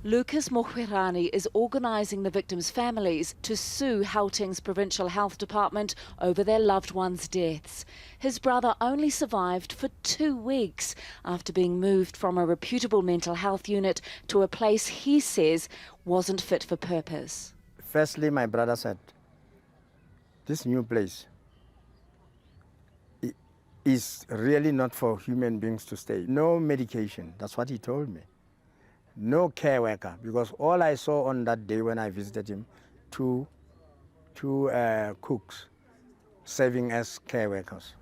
Lucas Mohuirani is organising the victims' families to sue Gauteng's Provincial Health Department over their loved ones' deaths. His brother only survived for 2 weeks after being moved from a reputable mental health unit to a place he says wasn't fit for purpose. Firstly, my brother said, this new place is really not for human beings to stay. No medication, that's what he told me. No care worker, because all I saw on that day when I visited him, two cooks serving as care workers.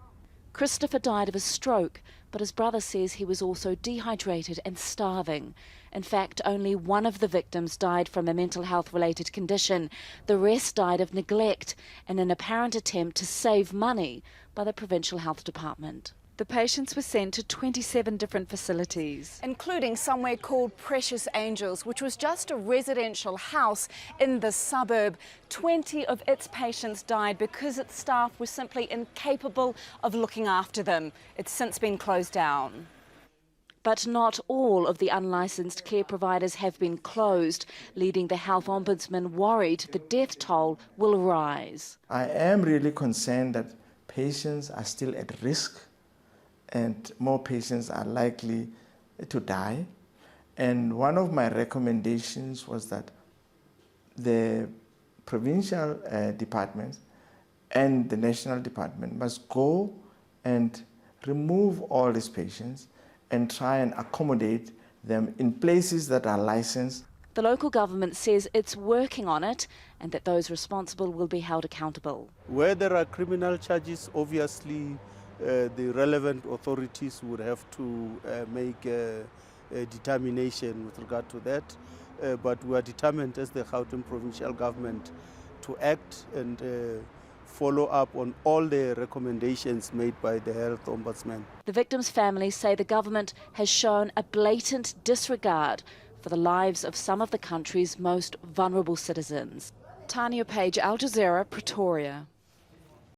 Christopher died of a stroke, but his brother says he was also dehydrated and starving. In fact, only one of the victims died from a mental health-related condition. The rest died of neglect in an apparent attempt to save money by the Provincial Health Department. The patients were sent to 27 different facilities, including somewhere called Precious Angels, which was just a residential house in the suburb. 20 of its patients died because its staff were simply incapable of looking after them. It's since been closed down. But not all of the unlicensed care providers have been closed, leading the Health Ombudsman worried the death toll will rise. I am really concerned that patients are still at risk and more patients are likely to die. And one of my recommendations was that the provincial departments and the national department must go and remove all these patients and try and accommodate them in places that are licensed. The local government says it's working on it and that those responsible will be held accountable. Where there are criminal charges, obviously the relevant authorities would have to make a determination with regard to that. But we are determined as the Gauteng provincial government to act and follow up on all the recommendations made by the Health Ombudsman. The victims' families say the government has shown a blatant disregard for the lives of some of the country's most vulnerable citizens. Tania, Al Jazeera, Pretoria.